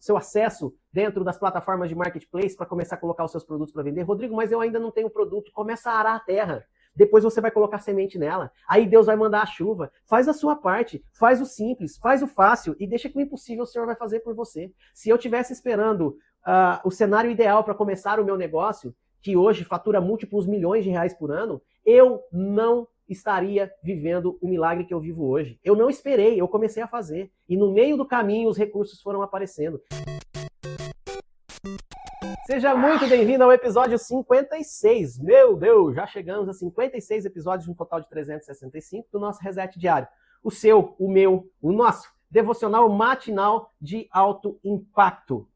seu acesso dentro das plataformas de marketplace para começar a colocar os seus produtos para vender. Rodrigo, mas eu ainda não tenho produto. Começa a arar a terra. Depois você vai colocar semente nela. Aí Deus vai mandar a chuva. Faz a sua parte. Faz o simples. Faz o fácil. E deixa que o impossível o Senhor vai fazer por você. Se eu estivesse esperando o cenário ideal para começar o meu negócio, que hoje fatura múltiplos milhões de reais por ano, eu não estaria vivendo o milagre que eu vivo hoje. Eu não esperei, eu comecei a fazer. E no meio do caminho os recursos foram aparecendo. Seja muito bem-vindo ao episódio 56. Meu Deus, já chegamos a 56 episódios, um total de 365 do nosso Reset Diário. O seu, o meu, o nosso devocional matinal de alto impacto.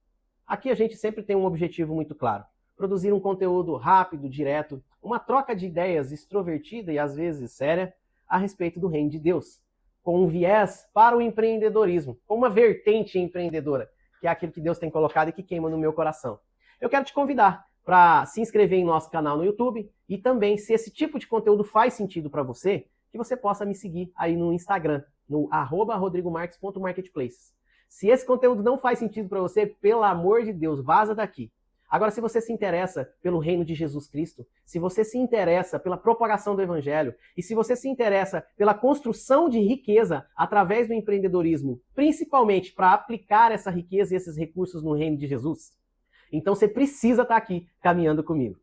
Aqui a gente sempre tem um objetivo muito claro. Produzir um conteúdo rápido, direto, uma troca de ideias extrovertida e às vezes séria a respeito do reino de Deus, com um viés para o empreendedorismo, com uma vertente empreendedora, que é aquilo que Deus tem colocado e que queima no meu coração. Eu quero te convidar para se inscrever em nosso canal no YouTube e também, se esse tipo de conteúdo faz sentido para você, que você possa me seguir aí no Instagram, no @rodrigomarques.marketplace. Se esse conteúdo não faz sentido para você, pelo amor de Deus, vaza daqui. Agora, se você se interessa pelo reino de Jesus Cristo, se você se interessa pela propagação do Evangelho e se você se interessa pela construção de riqueza através do empreendedorismo, principalmente para aplicar essa riqueza e esses recursos no reino de Jesus, então você precisa estar aqui caminhando comigo.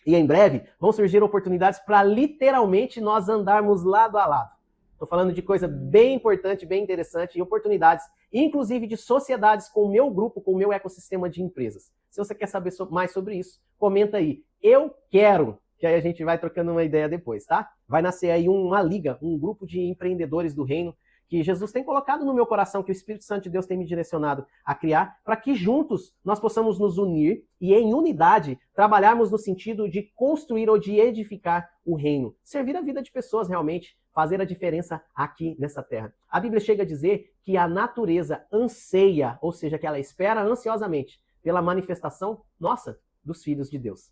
E em breve vão surgir oportunidades para literalmente nós andarmos lado a lado. Estou falando de coisa bem importante, bem interessante e oportunidades, inclusive de sociedades com o meu grupo, com o meu ecossistema de empresas. Se você quer saber mais sobre isso, comenta aí. Eu quero, que aí a gente vai trocando uma ideia depois, tá? Vai nascer aí uma liga, um grupo de empreendedores do reino que Jesus tem colocado no meu coração, que o Espírito Santo de Deus tem me direcionado a criar, para que juntos nós possamos nos unir e em unidade trabalharmos no sentido de construir ou de edificar o reino. Servir a vida de pessoas realmente, fazer a diferença aqui nessa terra. A Bíblia chega a dizer que a natureza anseia, ou seja, que ela espera ansiosamente pela manifestação, nossa, dos filhos de Deus.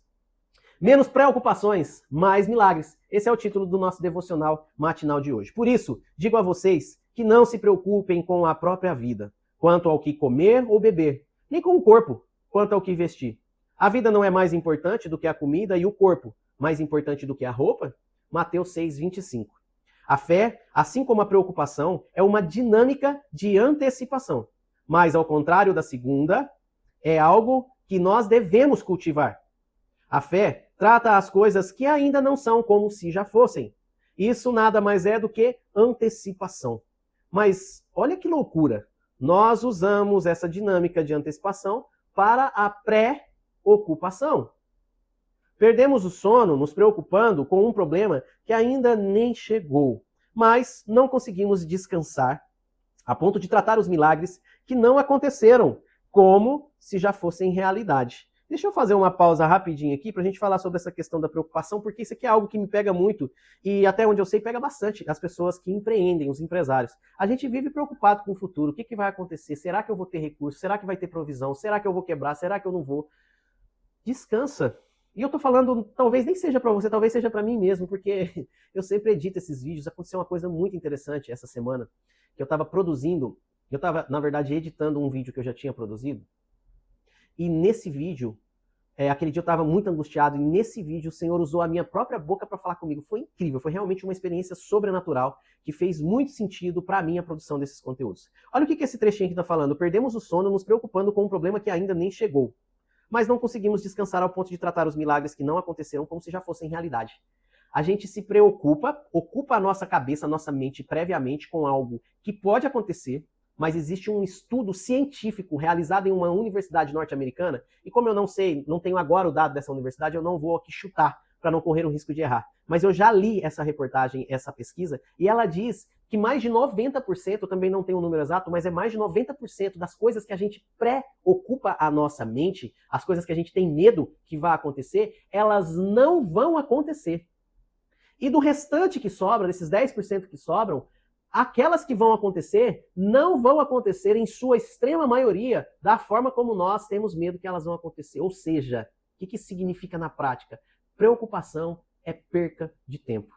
Menos preocupações, mais milagres. Esse é o título do nosso devocional matinal de hoje. Por isso, digo a vocês que não se preocupem com a própria vida, quanto ao que comer ou beber, nem com o corpo, quanto ao que vestir. A vida não é mais importante do que a comida e o corpo, mais importante do que a roupa? Mateus 6:25. A fé, assim como a preocupação, é uma dinâmica de antecipação. Mas, ao contrário da segunda, é algo que nós devemos cultivar. A fé trata as coisas que ainda não são como se já fossem. Isso nada mais é do que antecipação. Mas olha que loucura. Nós usamos essa dinâmica de antecipação para a pré-ocupação. Perdemos o sono nos preocupando com um problema que ainda nem chegou, mas não conseguimos descansar a ponto de tratar os milagres que não aconteceram, como se já fossem realidade. Deixa eu fazer uma pausa rapidinho aqui para a gente falar sobre essa questão da preocupação, porque isso aqui é algo que me pega muito e até onde eu sei pega bastante as pessoas que empreendem, os empresários. A gente vive preocupado com o futuro, o que vai acontecer? Será que eu vou ter recurso? Será que vai ter provisão? Será que eu vou quebrar? Será que eu não vou? Descansa. E eu tô falando, talvez nem seja para você, talvez seja para mim mesmo, porque eu sempre edito esses vídeos. Aconteceu uma coisa muito interessante essa semana, que eu estava produzindo, eu estava, na verdade, editando um vídeo que eu já tinha produzido, e nesse vídeo, aquele dia eu estava muito angustiado, e nesse vídeo o Senhor usou a minha própria boca para falar comigo. Foi incrível, foi realmente uma experiência sobrenatural, que fez muito sentido para mim a produção desses conteúdos. Olha o que esse trechinho aqui está falando. Perdemos o sono nos preocupando com um problema que ainda nem chegou, mas não conseguimos descansar ao ponto de tratar os milagres que não aconteceram como se já fossem realidade. A gente se preocupa, ocupa a nossa cabeça, a nossa mente previamente com algo que pode acontecer, mas existe um estudo científico realizado em uma universidade norte-americana, e como eu não sei, não tenho agora o dado dessa universidade, eu não vou aqui chutar para não correr o risco de errar. Mas eu já li essa reportagem, essa pesquisa, e ela diz que mais de 90%, eu também não tenho o número exato, mas é mais de 90% das coisas que a gente preocupa a nossa mente, as coisas que a gente tem medo que vai acontecer, elas não vão acontecer. E do restante que sobra, desses 10% que sobram, aquelas que vão acontecer não vão acontecer em sua extrema maioria da forma como nós temos medo que elas vão acontecer. Ou seja, o que significa na prática? Preocupação é perca de tempo.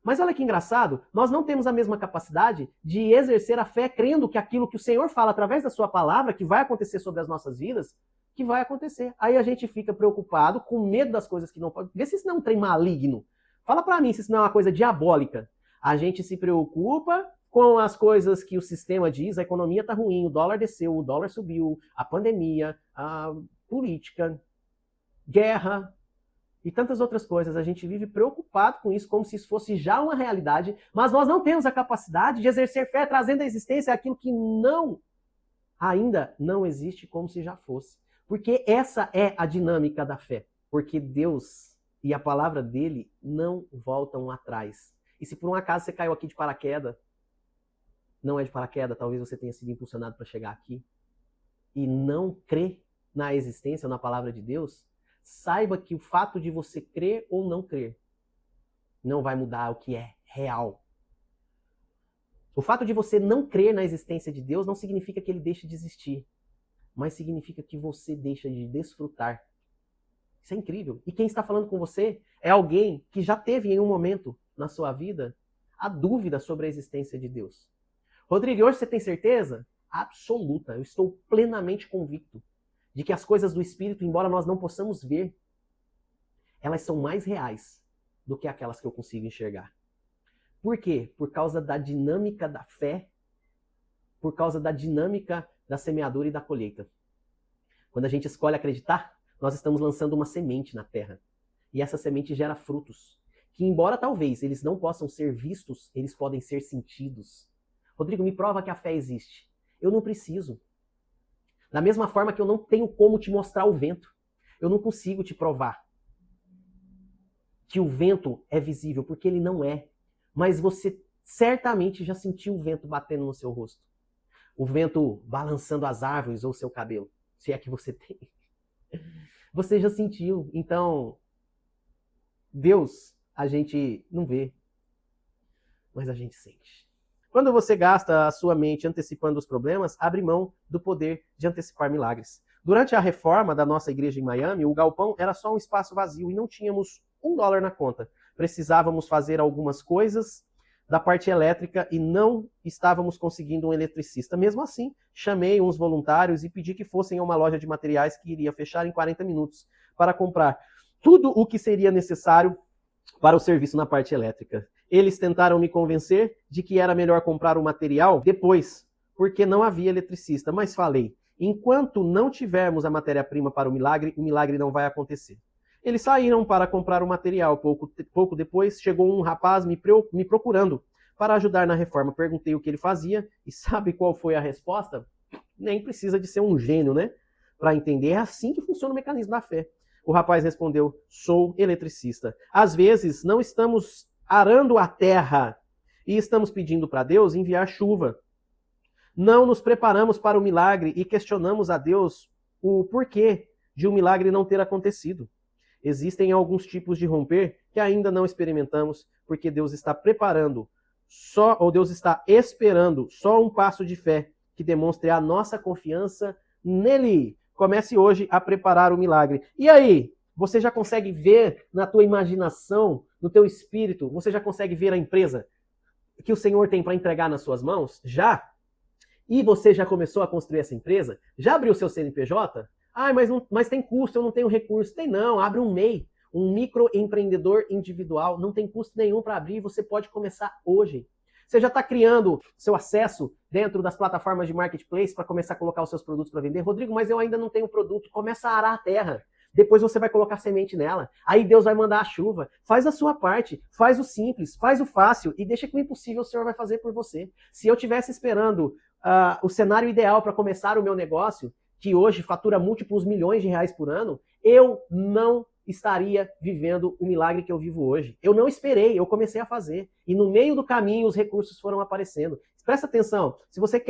Mas olha que engraçado, nós não temos a mesma capacidade de exercer a fé crendo que aquilo que o Senhor fala através da sua palavra, que vai acontecer sobre as nossas vidas, que vai acontecer. Aí a gente fica preocupado, com medo das coisas que não podem. Vê se isso não é um trem maligno. Fala pra mim se isso não é uma coisa diabólica. A gente se preocupa com as coisas que o sistema diz, a economia tá ruim, o dólar desceu, o dólar subiu, a pandemia, a política, guerra e tantas outras coisas. A gente vive preocupado com isso, como se isso fosse já uma realidade, mas nós não temos a capacidade de exercer fé, trazendo à existência aquilo que ainda não existe como se já fosse. Porque essa é a dinâmica da fé. Porque Deus e a palavra dele não voltam atrás. E se por um acaso você caiu aqui de paraquedas, não é de paraquedas, talvez você tenha sido impulsionado para chegar aqui, e não crê na existência ou na palavra de Deus, saiba que o fato de você crer ou não crer não vai mudar o que é real. O fato de você não crer na existência de Deus não significa que ele deixe de existir, mas significa que você deixa de desfrutar. Isso é incrível. E quem está falando com você é alguém que já teve em um momento na sua vida a dúvida sobre a existência de Deus. Rodrigo, hoje você tem certeza? Absoluta. Eu estou plenamente convicto de que as coisas do Espírito, embora nós não possamos ver, elas são mais reais do que aquelas que eu consigo enxergar. Por quê? Por causa da dinâmica da fé, por causa da dinâmica da semeadura e da colheita. Quando a gente escolhe acreditar, nós estamos lançando uma semente na terra. E essa semente gera frutos, que embora talvez eles não possam ser vistos, eles podem ser sentidos. Rodrigo, me prova que a fé existe. Eu não preciso. Da mesma forma que eu não tenho como te mostrar o vento. Eu não consigo te provar que o vento é visível, porque ele não é. Mas você certamente já sentiu o vento batendo no seu rosto. O vento balançando as árvores ou o seu cabelo, se é que você tem. Você já sentiu. Então, Deus a gente não vê, mas a gente sente. Quando você gasta a sua mente antecipando os problemas, abre mão do poder de antecipar milagres. Durante a reforma da nossa igreja em Miami, o galpão era só um espaço vazio e não tínhamos $1 na conta. Precisávamos fazer algumas coisas da parte elétrica e não estávamos conseguindo um eletricista. Mesmo assim, chamei uns voluntários e pedi que fossem a uma loja de materiais que iria fechar em 40 minutos para comprar tudo o que seria necessário para o serviço na parte elétrica. Eles tentaram me convencer de que era melhor comprar o material depois, porque não havia eletricista, mas falei, enquanto não tivermos a matéria-prima para o milagre não vai acontecer. Eles saíram para comprar o material. Pouco depois, chegou um rapaz me procurando para ajudar na reforma. Perguntei o que ele fazia e sabe qual foi a resposta? Nem precisa de ser um gênio, né? Para entender, é assim que funciona o mecanismo da fé. O rapaz respondeu, sou eletricista. Às vezes, não estamos arando a terra e estamos pedindo para Deus enviar chuva. Não nos preparamos para o milagre e questionamos a Deus o porquê de um milagre não ter acontecido. Existem alguns tipos de romper que ainda não experimentamos, porque Deus está Deus está esperando só um passo de fé que demonstre a nossa confiança nele. Comece hoje a preparar o milagre. E aí, você já consegue ver na tua imaginação, no teu espírito, você já consegue ver a empresa que o Senhor tem para entregar nas suas mãos? Já? E você já começou a construir essa empresa? Já abriu o seu CNPJ? Mas tem custo, eu não tenho recurso. Tem não, abre um MEI, um microempreendedor individual. Não tem custo nenhum para abrir, você pode começar hoje. Você já está criando seu acesso dentro das plataformas de marketplace para começar a colocar os seus produtos para vender? Rodrigo, mas eu ainda não tenho produto. Começa a arar a terra. Depois você vai colocar semente nela. Aí Deus vai mandar a chuva. Faz a sua parte, faz o simples, faz o fácil e deixa que o impossível o Senhor vai fazer por você. Se eu estivesse esperando o cenário ideal para começar o meu negócio, que hoje fatura múltiplos milhões de reais por ano, eu não estaria vivendo o milagre que eu vivo hoje. Eu não esperei, eu comecei a fazer. E no meio do caminho os recursos foram aparecendo. Presta atenção, se você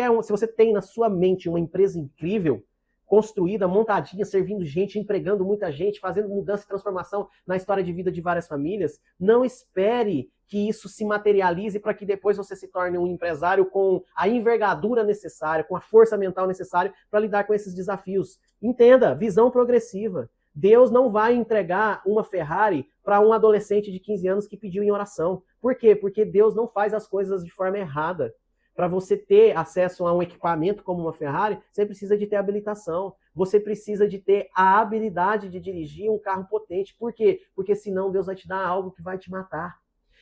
tem na sua mente uma empresa incrível, construída, montadinha, servindo gente, empregando muita gente, fazendo mudança e transformação na história de vida de várias famílias, não espere que isso se materialize para que depois você se torne um empresário com a envergadura necessária, com a força mental necessária para lidar com esses desafios. Entenda, visão progressiva. Deus não vai entregar uma Ferrari para um adolescente de 15 anos que pediu em oração. Por quê? Porque Deus não faz as coisas de forma errada. Para você ter acesso a um equipamento como uma Ferrari, você precisa de ter habilitação. Você precisa de ter a habilidade de dirigir um carro potente. Por quê? Porque senão Deus vai te dar algo que vai te matar.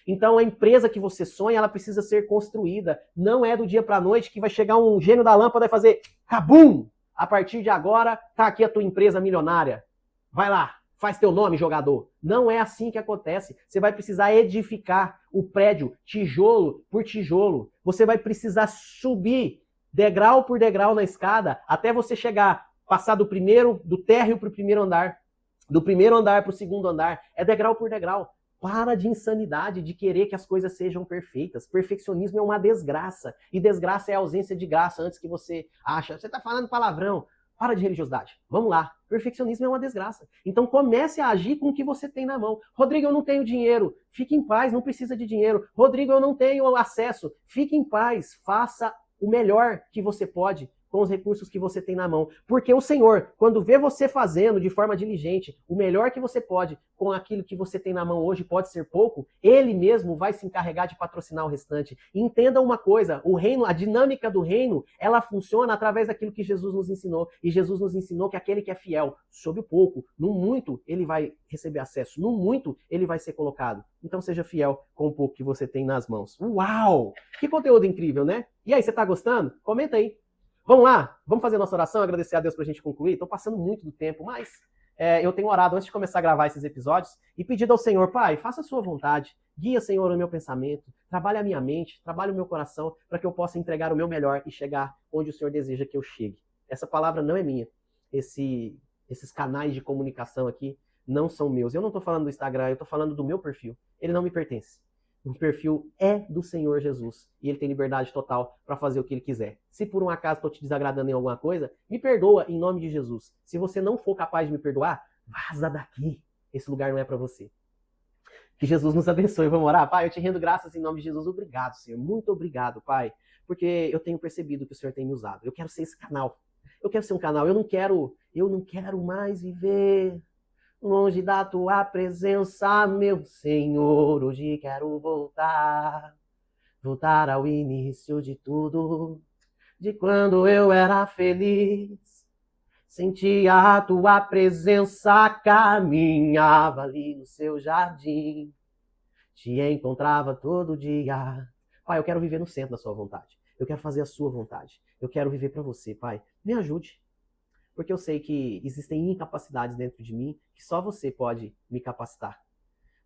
Então a empresa que você sonha, ela precisa ser construída. Não é do dia para a noite que vai chegar um gênio da lâmpada e fazer cabum! A partir de agora, tá aqui a tua empresa milionária. Vai lá, faz teu nome, jogador. Não é assim que acontece. Você vai precisar edificar o prédio tijolo por tijolo. Você vai precisar subir degrau por degrau na escada até você chegar, passar do térreo para o primeiro andar, do primeiro andar para o segundo andar. É degrau por degrau. Para de insanidade de querer que as coisas sejam perfeitas. Perfeccionismo é uma desgraça. E desgraça é a ausência de graça antes que você acha. Você está falando palavrão. Para de religiosidade. Vamos lá. Perfeccionismo é uma desgraça. Então comece a agir com o que você tem na mão. Rodrigo, eu não tenho dinheiro. Fique em paz, não precisa de dinheiro. Rodrigo, eu não tenho acesso. Fique em paz. Faça o melhor que você pode com os recursos que você tem na mão. Porque o Senhor, quando vê você fazendo de forma diligente o melhor que você pode com aquilo que você tem na mão hoje, pode ser pouco, Ele mesmo vai se encarregar de patrocinar o restante. E entenda uma coisa, o reino, a dinâmica do reino, ela funciona através daquilo que Jesus nos ensinou. E Jesus nos ensinou que aquele que é fiel sobre o pouco, no muito, ele vai receber acesso. No muito, ele vai ser colocado. Então seja fiel com o pouco que você tem nas mãos. Uau! Que conteúdo incrível, né? E aí, você tá gostando? Comenta aí. Vamos lá? Vamos fazer nossa oração, agradecer a Deus pra gente concluir? Estou passando muito do tempo, mas eu tenho orado antes de começar a gravar esses episódios e pedido ao Senhor, Pai, faça a sua vontade, guia, Senhor, o meu pensamento, trabalhe a minha mente, trabalhe o meu coração, para que eu possa entregar o meu melhor e chegar onde o Senhor deseja que eu chegue. Essa palavra não é minha. Esses canais de comunicação aqui não são meus. Eu não estou falando do Instagram, eu estou falando do meu perfil. Ele não me pertence. O perfil é do Senhor Jesus. E ele tem liberdade total para fazer o que ele quiser. Se por um acaso estou te desagradando em alguma coisa, me perdoa em nome de Jesus. Se você não for capaz de me perdoar, vaza daqui. Esse lugar não é para você. Que Jesus nos abençoe. Vamos orar? Pai, eu te rendo graças em nome de Jesus. Obrigado, Senhor. Muito obrigado, Pai. Porque eu tenho percebido que o Senhor tem me usado. Eu quero ser esse canal. Eu quero ser um canal. Eu não quero mais viver longe da tua presença, meu Senhor. Hoje quero voltar ao início de tudo, de quando eu era feliz. Sentia a tua presença, caminhava ali no seu jardim, te encontrava todo dia. Pai, eu quero viver no centro da sua vontade. Eu quero fazer a sua vontade. Eu quero viver para você, Pai. Me ajude. Porque eu sei que existem incapacidades dentro de mim que só você pode me capacitar.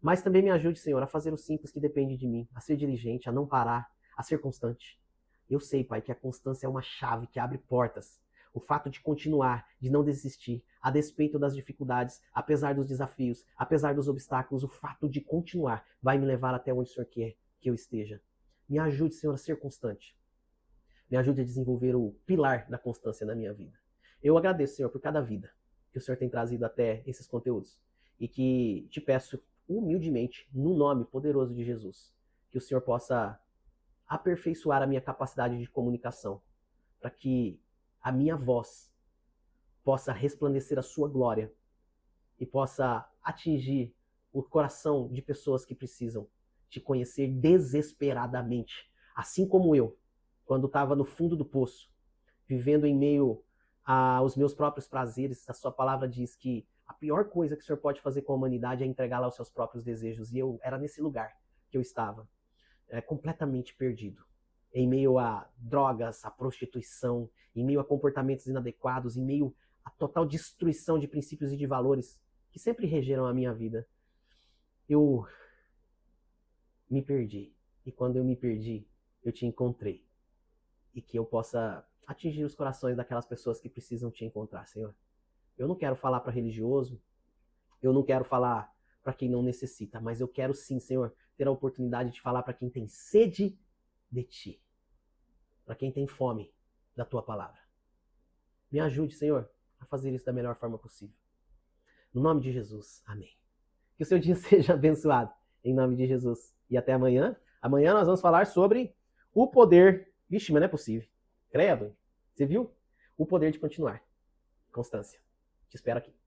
Mas também me ajude, Senhor, a fazer o simples que depende de mim, a ser diligente, a não parar, a ser constante. Eu sei, Pai, que a constância é uma chave que abre portas. O fato de continuar, de não desistir, a despeito das dificuldades, apesar dos desafios, apesar dos obstáculos, o fato de continuar vai me levar até onde o Senhor quer que eu esteja. Me ajude, Senhor, a ser constante. Me ajude a desenvolver o pilar da constância na minha vida. Eu agradeço, Senhor, por cada vida que o Senhor tem trazido até esses conteúdos. E que te peço humildemente, no nome poderoso de Jesus, que o Senhor possa aperfeiçoar a minha capacidade de comunicação, para que a minha voz possa resplandecer a sua glória e possa atingir o coração de pessoas que precisam te conhecer desesperadamente. Assim como eu, quando estava no fundo do poço, vivendo em meio aos meus próprios prazeres, a sua palavra diz que a pior coisa que o Senhor pode fazer com a humanidade é entregá-la aos seus próprios desejos. E eu era nesse lugar que eu estava, completamente perdido. Em meio a drogas, a prostituição, em meio a comportamentos inadequados, em meio a total destruição de princípios e de valores que sempre regeram a minha vida. Eu me perdi. E quando eu me perdi, eu te encontrei. E que eu possa atingir os corações daquelas pessoas que precisam te encontrar, Senhor. Eu não quero falar para religioso, eu não quero falar para quem não necessita, mas eu quero sim, Senhor, ter a oportunidade de falar para quem tem sede de Ti, para quem tem fome da Tua palavra. Me ajude, Senhor, a fazer isso da melhor forma possível. No nome de Jesus, amém. Que o seu dia seja abençoado, em nome de Jesus. E até amanhã. Amanhã nós vamos falar sobre o poder. Vixe, mas não é possível. Credo. Você viu? O poder de continuar. Constância. Te espero aqui.